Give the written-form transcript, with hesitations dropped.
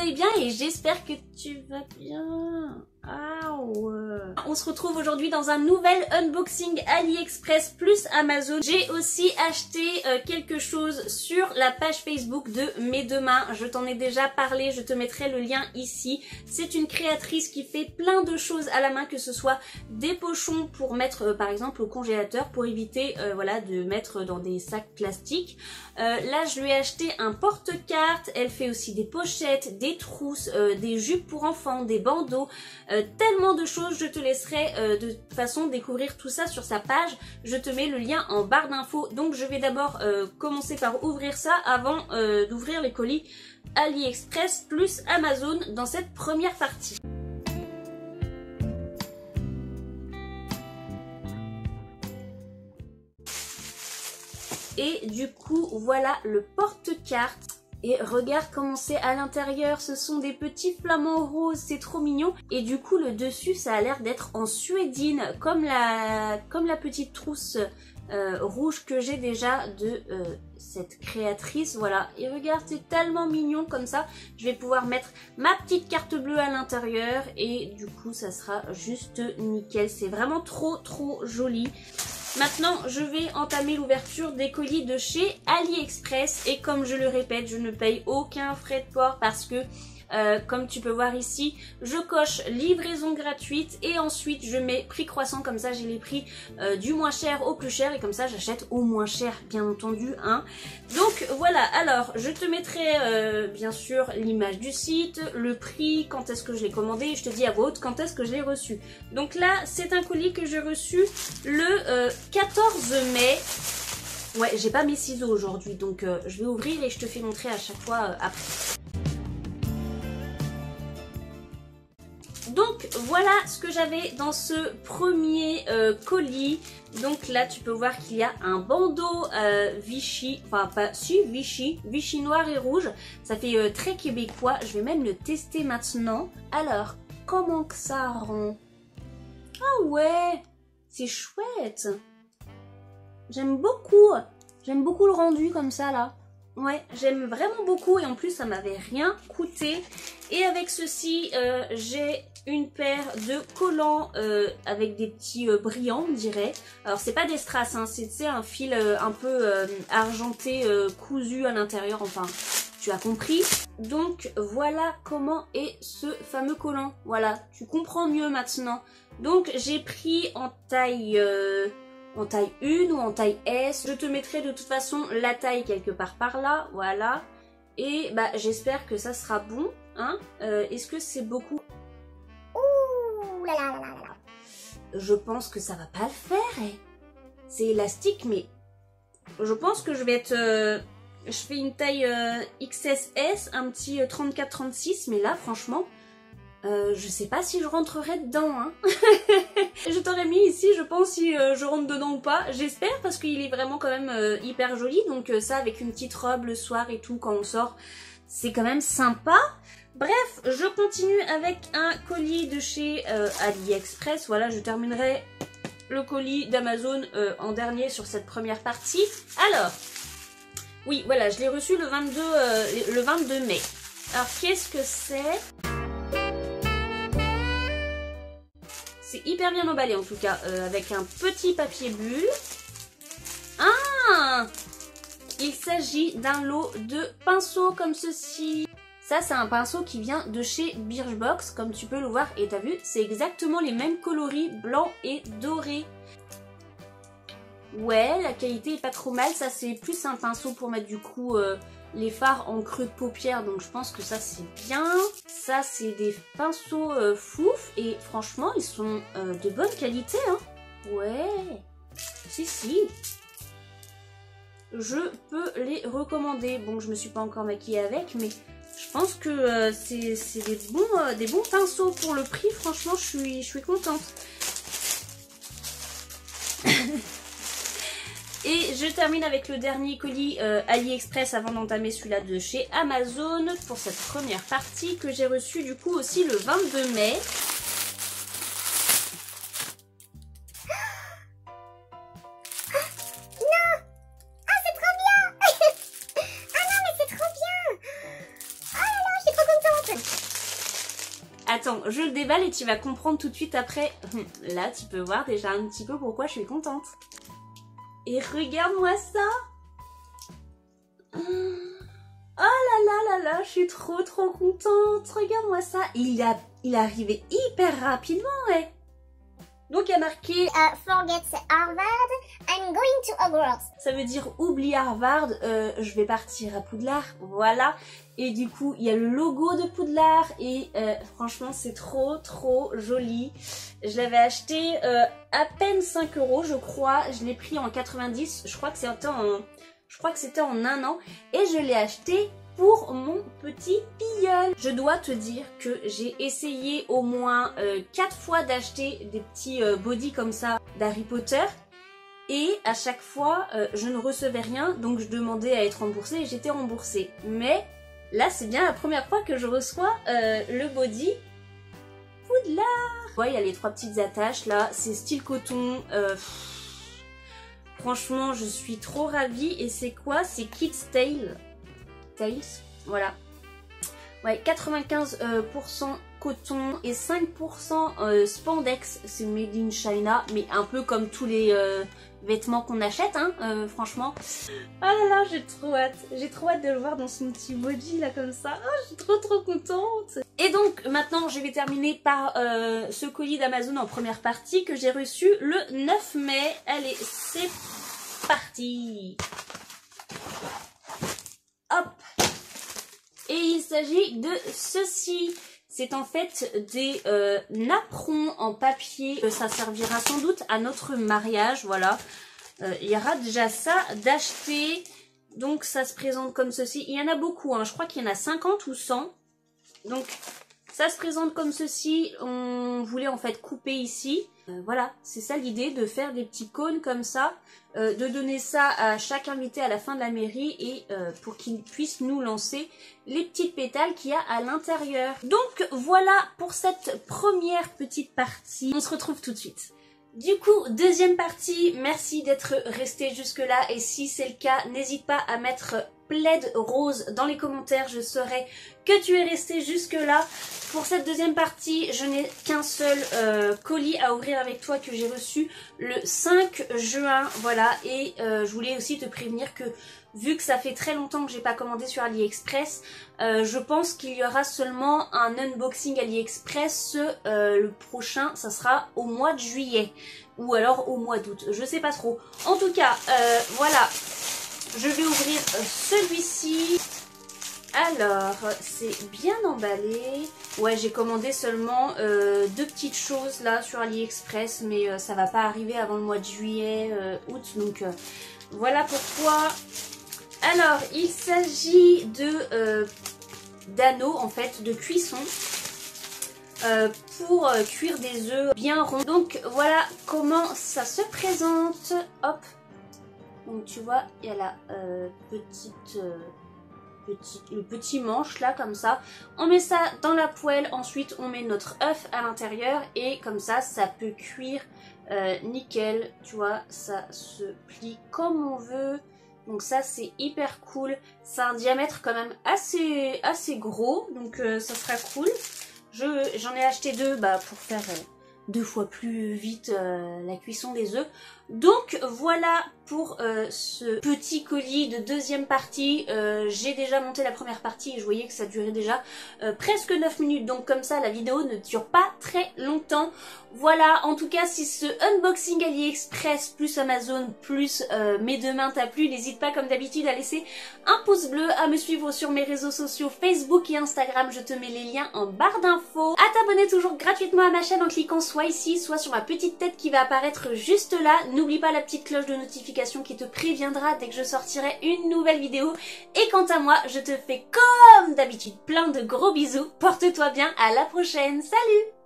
vais bien et j'espère que tu vas bien. On se retrouve aujourd'hui dans un nouvel unboxing AliExpress plus Amazon. J'ai aussi acheté quelque chose sur la page Facebook de Mes Deux Mains. Je t'en ai déjà parlé, je te mettrai le lien ici. C'est une créatrice qui fait plein de choses à la main, que ce soit des pochons pour mettre par exemple au congélateur pour éviter voilà, de mettre dans des sacs plastiques. Là je lui ai acheté un porte-cartes, elle fait aussi des pochettes, des trousses, des jupes pour enfants, des bandeaux, tellement de choses. Je te laisserai de toute façon découvrir tout ça sur sa page. Je te mets le lien en barre d'infos. Donc je vais d'abord commencer par ouvrir ça avant d'ouvrir les colis AliExpress plus Amazon dans cette première partie. Et du coup voilà le porte-cartes. Et regarde comment c'est à l'intérieur, ce sont des petits flamants roses, c'est trop mignon. Et du coup le dessus ça a l'air d'être en suédine, comme la petite trousse rouge que j'ai déjà de cette créatrice. Voilà, et regarde c'est tellement mignon comme ça. Je vais pouvoir mettre ma petite carte bleue à l'intérieur et du coup ça sera juste nickel. C'est vraiment trop joli. Maintenant, je vais entamer l'ouverture des colis de chez AliExpress et comme je le répète, je ne paye aucun frais de port parce que, comme tu peux voir ici, je coche livraison gratuite et ensuite je mets prix croissant, comme ça j'ai les prix du moins cher au plus cher et comme ça j'achète au moins cher, bien entendu. Hein. Donc voilà, alors je te mettrai bien sûr l'image du site, le prix, quand est-ce que je l'ai commandé et je te dis à voix haute quand est-ce que je l'ai reçu. Donc là, c'est un colis que j'ai reçu le 14 mai. Ouais, j'ai pas mes ciseaux aujourd'hui, donc je vais ouvrir et je te fais montrer à chaque fois après. Donc voilà ce que j'avais dans ce premier colis. Donc là tu peux voir qu'il y a un bandeau Vichy, enfin pas si Vichy noir et rouge. Ça fait très québécois, je vais même le tester maintenant. Alors, comment que ça rend? Ah ouais, c'est chouette. J'aime beaucoup le rendu comme ça là. Ouais, j'aime vraiment beaucoup et en plus ça m'avait rien coûté. Et avec ceci, j'ai une paire de collants avec des petits brillants, on dirait. Alors c'est pas des strass, hein, c'est un fil un peu argenté, cousu à l'intérieur, enfin tu as compris. Donc voilà comment est ce fameux collant. Voilà, tu comprends mieux maintenant. Donc j'ai pris en taille 1 ou en taille S. Je te mettrai de toute façon la taille quelque part par là, voilà. Et bah j'espère que ça sera bon, hein. Est-ce que c'est beaucoup? Ouh là là là là là. Je pense que ça va pas le faire. C'est élastique, mais je pense que je vais être... je fais une taille XSS, un petit 34-36, mais là franchement... je sais pas si je rentrerai dedans, hein. Je t'aurais mis ici, je pense, si je rentre dedans ou pas. J'espère, parce qu'il est vraiment quand même hyper joli. Donc ça, avec une petite robe le soir et tout, quand on sort, c'est quand même sympa. Bref, je continue avec un colis de chez AliExpress. Voilà, je terminerai le colis d'Amazon en dernier sur cette première partie. Alors, oui, voilà, je l'ai reçu le 22 mai. Alors, qu'est-ce que c'est ? C'est hyper bien emballé en tout cas, avec un petit papier bulle. Ah! Il s'agit d'un lot de pinceaux comme ceci. Ça, c'est un pinceau qui vient de chez Birchbox, comme tu peux le voir. Et t'as vu, c'est exactement les mêmes coloris, blanc et doré. Ouais, la qualité est pas trop mal. Ça, c'est plus un pinceau pour mettre du coup... les fards en creux de paupières, donc je pense que ça c'est bien. Ça c'est des pinceaux fouf et franchement ils sont de bonne qualité, hein. Ouais, si. Je peux les recommander. Bon, je me suis pas encore maquillée avec, mais je pense que c'est des bons pinceaux pour le prix. Franchement, je suis contente. Et je termine avec le dernier colis AliExpress avant d'entamer celui-là de chez Amazon pour cette première partie que j'ai reçue du coup aussi le 22 mai. attends, je le déballe et tu vas comprendre tout de suite après. Là, tu peux voir déjà un petit peu pourquoi je suis contente. Et regarde-moi ça. Oh là là là là, je suis trop contente. Regarde-moi ça. Il est arrivé hyper rapidement, ouais. Donc il y a marqué Forget Harvard, I'm going to Hogwarts. Ça veut dire oublie Harvard, je vais partir à Poudlard, voilà. Et du coup il y a le logo de Poudlard et franchement c'est trop joli. Je l'avais acheté à peine 5 € je crois, je l'ai pris en 90, je crois que c'était en un an et je l'ai acheté pour mon petit pilleul. Je dois te dire que j'ai essayé au moins 4 fois d'acheter des petits bodys comme ça d'Harry Potter et à chaque fois je ne recevais rien donc je demandais à être remboursée et j'étais remboursée. Mais là c'est bien la première fois que je reçois le body Poudlard. Ouais, il y a les 3 petites attaches là, c'est style coton. Franchement je suis trop ravie et c'est quoi? C'est Kid's Tales, voilà. Ouais, 95% coton et 5% spandex, c'est made in China, mais un peu comme tous les vêtements qu'on achète, hein, franchement. Oh là là, j'ai trop hâte de le voir dans son petit body là comme ça. Oh, je suis trop contente. Et donc maintenant, je vais terminer par ce colis d'Amazon en première partie que j'ai reçu le 9 mai. Allez, c'est parti. Hop. Et il s'agit de ceci. C'est en fait des napperons en papier. Ça servira sans doute à notre mariage, voilà. Il y aura déjà ça d'acheter. Donc ça se présente comme ceci. Il y en a beaucoup, hein. Je crois qu'il y en a 50 ou 100. Donc ça se présente comme ceci. On voulait en fait couper ici. Voilà, c'est ça l'idée, de faire des petits cônes comme ça, de donner ça à chaque invité à la fin de la mairie et pour qu'il puisse nous lancer les petites pétales qu'il y a à l'intérieur. Donc voilà pour cette première petite partie. On se retrouve tout de suite. Du coup, deuxième partie, merci d'être resté jusque là et si c'est le cas, n'hésite pas à mettre plaid rose dans les commentaires, je saurai que tu es resté jusque là. Pour cette deuxième partie, je n'ai qu'un seul colis à ouvrir avec toi que j'ai reçu le 5 juin, voilà, et je voulais aussi te prévenir que vu que ça fait très longtemps que j'ai pas commandé sur AliExpress, je pense qu'il y aura seulement un unboxing AliExpress, le prochain ça sera au mois de juillet ou alors au mois d'août, je sais pas trop. En tout cas, voilà. Je vais ouvrir celui-ci. Alors, c'est bien emballé. Ouais, j'ai commandé seulement 2 petites choses là sur AliExpress, mais ça va pas arriver avant le mois de juillet, août. Donc voilà pourquoi. Alors, il s'agit de d'anneaux en fait, de cuisson. Pour cuire des œufs bien ronds. Donc voilà comment ça se présente. Hop. Donc tu vois, il y a la le petit manche là comme ça. On met ça dans la poêle, ensuite on met notre œuf à l'intérieur et comme ça, ça peut cuire nickel. Tu vois, ça se plie comme on veut. Donc ça c'est hyper cool. C'est un diamètre quand même assez gros, donc ça sera cool. J'en ai acheté 2 pour faire 2 fois plus vite la cuisson des œufs. Donc voilà pour ce petit colis de deuxième partie. J'ai déjà monté la première partie et je voyais que ça durait déjà presque 9 minutes. Donc comme ça la vidéo ne dure pas très longtemps. Voilà, en tout cas si ce unboxing AliExpress plus Amazon plus mes 2 mains t'a plu, n'hésite pas comme d'habitude à laisser un pouce bleu, à me suivre sur mes réseaux sociaux Facebook et Instagram, je te mets les liens en barre d'infos, à t'abonner toujours gratuitement à ma chaîne en cliquant soit ici, soit sur ma petite tête qui va apparaître juste là. N'oublie pas la petite cloche de notification qui te préviendra dès que je sortirai une nouvelle vidéo. Et quant à moi, je te fais comme d'habitude plein de gros bisous, porte-toi bien, à la prochaine, salut!